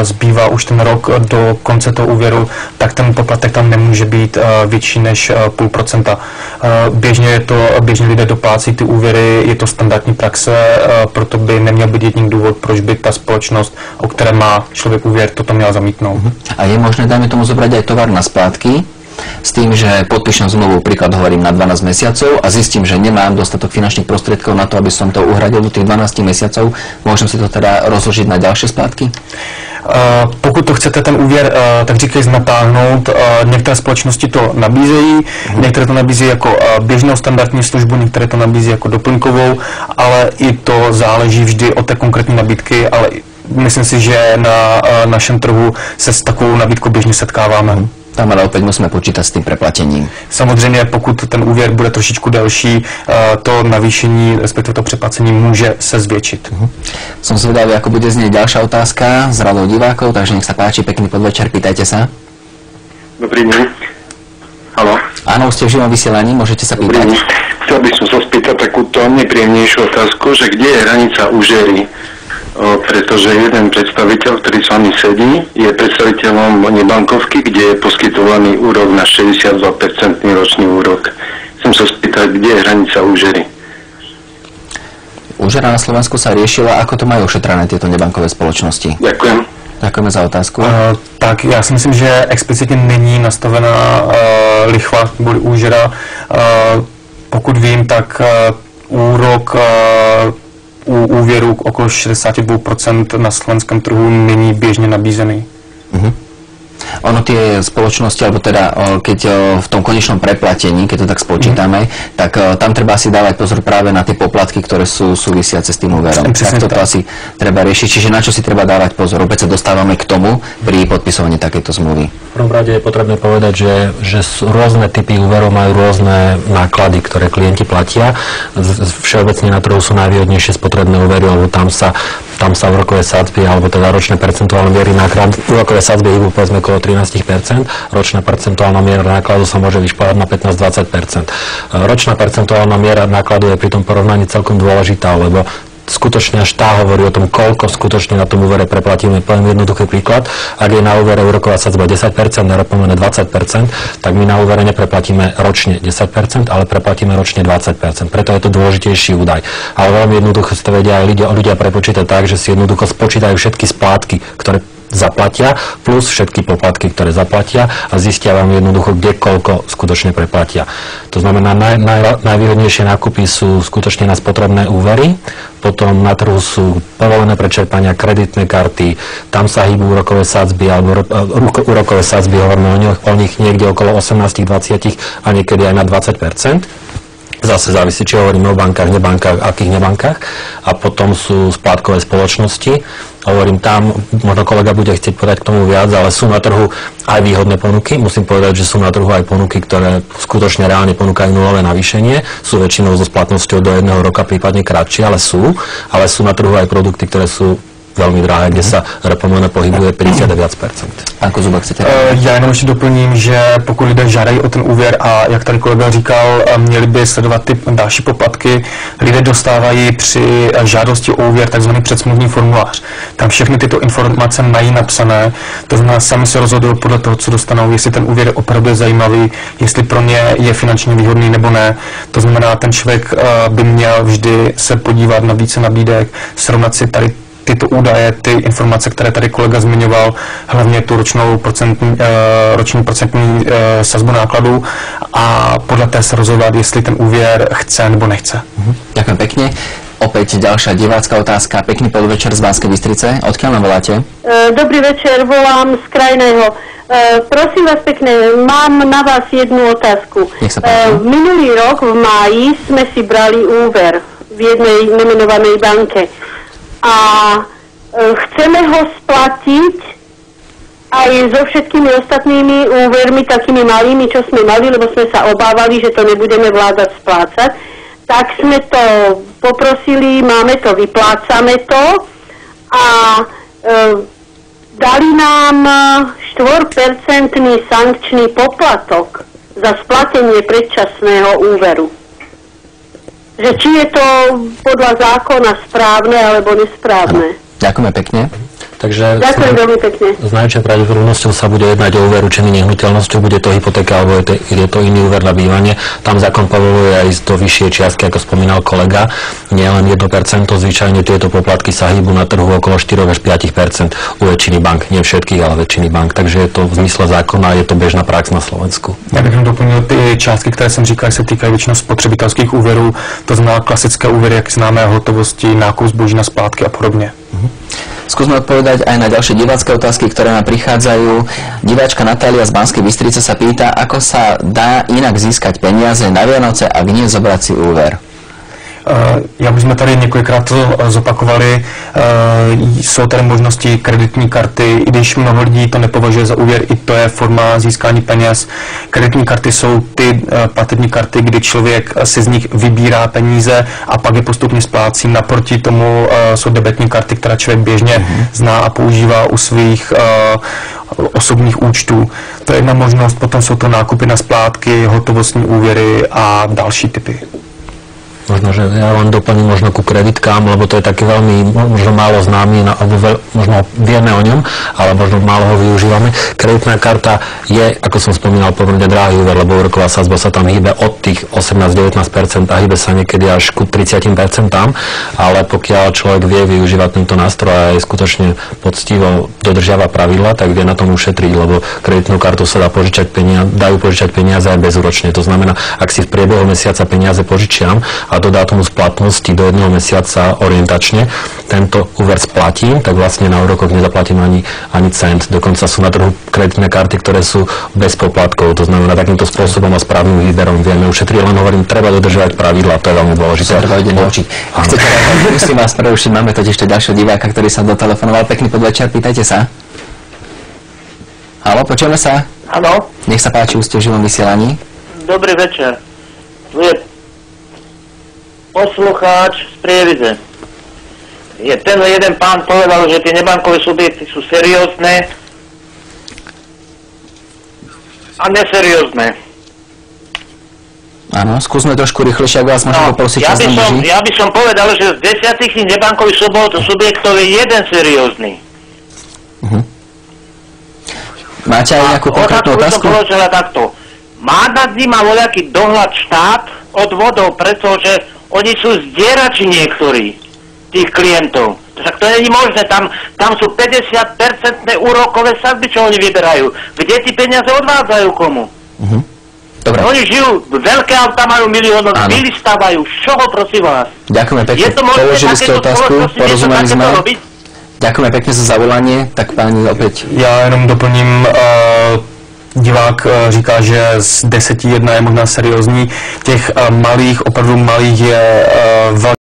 zbývá už ten rok do konce toho úvěru, tak ten poplatek tam nemůže být větší než 0,5%. Běžně lidé doplácí ty úvěry, je to standardní praxe, proto by neměl být jediný důvod, proč by ta společnost, o které má člověk úvěr, toto měla zamítnout. A je možné, dajme tomu, zobrať aj tovar na splátky, s tým, že podpíšem zmluvu, príklad hovorím, na 12 mesiacov a zistím, že nemám dostatok finančných prostriedkov na to, aby som to uhradil do tých 12 mesiacov, môžem si to teda rozložiť na ďalšie splátky? Pokud to chcete ten úvěr, tak říkají natáhnout, některé společnosti to nabízejí, některé to nabízejí jako běžnou standardní službu, některé to nabízejí jako doplňkovou, ale i to záleží vždy od té konkrétní nabídky, ale myslím si, že na našem trhu se s takovou nabídkou běžně setkáváme. Tam ale opäť musíme počítať s tým preplatením. Samozřejmě, pokud ten úvěr bude trošičku delší, to navýšení, respektive to přeplacení může se zvětšiť. Som zvedavý, ako bude znieť ďalšia otázka z radou divákov, takže nech sa páči, pekný podvečer, pýtajte sa. Dobrý deň. Haló? Áno, ste v živom vysielaní, môžete sa pýtať. Dobrý deň. Chcel by som sa spýtať takúto nepríjemnejšiu otázku, že kde je hranica úžery? Pretože jeden predstaviteľ, ktorý s vami sedí, je predstaviteľom nebankovky, kde je poskytovaný úrok na 62% ročný úrok. Chcem sa spýtať, kde je hranica úžery? Úžera na Slovensku sa riešila, ako to majú ošetrené tieto nebankové spoločnosti? Ďakujem. Ďakujeme za otázku. Tak já si myslím, že explicitně není nastavená lichva kvůli úžera. Pokud vím, tak úrok u úvěru okolo 62% na slovenském trhu není běžně nabízený. Ono tie spoločnosti, alebo teda keď v tom konečnom preplatení, keď to tak spočítame, tak tam treba si dávať pozor práve na tie poplatky, ktoré sú súvisiace s tým úverom. Tak toto asi treba riešiť. Čiže na čo si treba dávať pozor? Opäť sa dostávame k tomu pri podpisovaní takéto zmluvy. V prvom rade je potrebné povedať, že rôzne typy úverov majú rôzne náklady, ktoré klienti platia. Všeobecne na trhu sú najvýhodnejšie spotrebné úvery, lebo tam sa úrokové sadzby, alebo teda ročné percentuálne miery nákladu, úrokové sadzby hýbu povedzme okolo 13%, ročná percentuálna miera nákladu sa môže vyšplhať na 15-20%. Ročná percentuálna miera nákladu je pri tom porovnaní celkom dôležitá, lebo skutočne až tá hovorí o tom, koľko skutočne na tom úvere preplatíme. Poviem jednoduchý príklad. Ak je na úvere úroková sadzba 10%, na repomené 20%, tak my na úvere nepredplatíme ročne 10%, ale preplatíme ročne 20%. Preto je to dôležitejší údaj. Ale veľmi jednoducho si to vedia aj ľudia prepočítať tak, že si jednoducho spočítajú všetky splátky, ktoré zaplatia, plus všetky poplatky, ktoré zaplatia a zistia vám jednoducho, kde koľko skutočne preplatia. To znamená, najvýhodnejšie nákupy sú skutočne na spotrebné úvery, potom na trhu sú povolené pre čerpania kreditné karty, tam sa hýbu úrokové sadzby, alebo úrokové sadzby, hovoríme o nich niekde okolo 18-20 a niekedy aj na 20%. Zase závisí, či hovoríme o bankách, nebankách, akých nebankách. A potom sú splátkové spoločnosti. Hovorím tam, možno kolega bude chcieť povedať k tomu viac, ale sú na trhu aj výhodné ponuky. Musím povedať, že sú na trhu aj ponuky, ktoré skutočne reálne ponúkajú nulové navýšenie. Sú väčšinou so splatnosťou do 1 roka, prípadne kratšie, ale sú na trhu aj produkty, ktoré sú velmi drahé, kde se repomene pohybuje 50 a viac %. Pán Kozubek, chcete? Já jenom ještě doplním, že pokud lidé žádají o ten úvěr a jak tady kolega říkal, měli by sledovat ty další poplatky, lidé dostávají při žádosti o úvěr takzvaný předsmluvní formulář. Tam všechny tyto informace mají napsané, to znamená, sami se rozhodují podle toho, co dostanou, jestli ten úvěr je opravdu zajímavý, jestli pro ně je finančně výhodný nebo ne. To znamená, ten člověk by měl vždy se podívat na více nabídek, srovnat si tady tyto údaje, ty informace, které tady kolega zmiňoval, hlavně tu roční procentní sazbu nákladů a podle té se rozhodovat, jestli ten úvěr chce nebo nechce. Ďakujem pekne. Opäť ďalšia divácka otázka. Pekný podvečer z Banskej Bystrice. Odkiaľ nám voláte? Dobrý večer, volám z Krajného. Prosím vás pekne, mám na vás jednu otázku. Minulý rok v máji sme si brali úver v jednej nemenovanej banke. A chceme ho splatiť aj so všetkými ostatnými úvermi, takými malými, čo sme mali, lebo sme sa obávali, že to nebudeme vládať splácať. Tak sme to poprosili, máme to, vyplácame to a dali nám 4% sankčný poplatok za splatenie predčasného úveru. Že či je to podľa zákona správne alebo nesprávne. Ďakujeme pekne. Takže ďakujem veľmi pekne. S najväčšou pravdepodobnosťou sa bude jednať o úver určený nehnuteľnosťou, bude to hypotéka alebo je to iný úver na bývanie. Tam zákon povoluje aj do vyššie čiastky, ako spomínal kolega. Nie len 1%, zvyčajne tieto poplatky sa hýbu na trhu okolo 4 až 5% u väčšiny bank, nie všetkých, ale väčšiny bank. Takže je to v zmysle zákona, je to bežná prax na Slovensku. Já bych doplnil ty částky, které jsem říkal, se týkají většinou spotřebitelských úvěrů, to znamená klasické úvěry, jak známe, hotovosti, nákup zboží na splátky a podobně. Skúsme odpovedať aj na ďalšie divácké otázky, ktoré nám prichádzajú. Diváčka Natália z Banskej Bystrice sa pýta, ako sa dá inak získať peniaze na Vianoce, ak nie zobrať si úver. Jak už jsme tady několikrát to zopakovali, jsou tady možnosti kreditní karty, i když mnoho lidí to nepovažuje za úvěr, i to je forma získání peněz. Kreditní karty jsou ty platební karty, kdy člověk si z nich vybírá peníze a pak je postupně splácí. Naproti tomu jsou debetní karty, které člověk běžně zná a používá u svých osobních účtů. To je jedna možnost, potom jsou to nákupy na splátky, hotovostní úvěry a další typy. Možno, že ja len doplním možno ku kreditkám, lebo to je taký veľmi, možno málo známy, alebo možno vieme o ňom, ale možno málo ho využívame. Kreditná karta je, ako som spomínal, pomerne drahý úver, lebo úroková sadzba sa tam hýbe od tých 18-19% a hýbe sa niekedy až ku 30%, ale pokiaľ človek vie využívať tento nástroj a je skutočne poctivo dodržiava pravidla, tak vie na tom ušetriť, lebo kreditnú kartu sa dajú požičať peniaze aj bezúročne. To znamená, ak si v priebehu mesiaca peniaze požičiam a do dátumu splatnosti do 1 mesiaca orientačne tento úver splatím, tak vlastne na úrokoch nezaplatím ani cent. Dokonca sú na trhu kreditné karty, ktoré sú bez poplatkov. To znamená, takýmto spôsobom a správnym výberom vieme ušetriť. Len hovorím, treba dodržovať pravidlá, to je veľmi dôležité. Treba vedieť naučiť. Ak chcete, musím vás prerušiť, máme totiž ešte ďalšieho diváka, ktorý sa dotelefonoval. Pekný podvečer, pýtajte sa. Haló, počujeme sa? Áno. Nech sa páči, už ste v živom vysielaní. Dobrý večer. Tu je poslucháč z Prievidze. Ten jeden pán povedal, že tie nebankové subjekty sú seriózne a neseriózne. Áno, skúsme trošku rýchlejšie, ak vás môžem poprosiť, čas nám beží. Ja by som povedal, že z 10 nebankových subjektov je jeden seriózny. Máte aj nejakú konkrétnu otázku? Som položila takto. Má nad nima voľaký dohľad štát od vodov, pretože oni sú zdierači niektorí, tých klientov. Však to není možné, tam sú 50% úrokové sadzby, čo oni vyberajú. Kde tí peniaze odvádzajú komu? Dobre. Oni žijú, veľké autá majú miliónové, vily stavajú, z čoho prosím vás? Ďakujeme pekne, položili ste otázku, porozumeli sme. Ďakujeme pekne za zavolanie, tak páni opäť. Já jenom doplním, divák říká, že z 10 jedna je možná seriózní. Těch malých, opravdu malých je velmi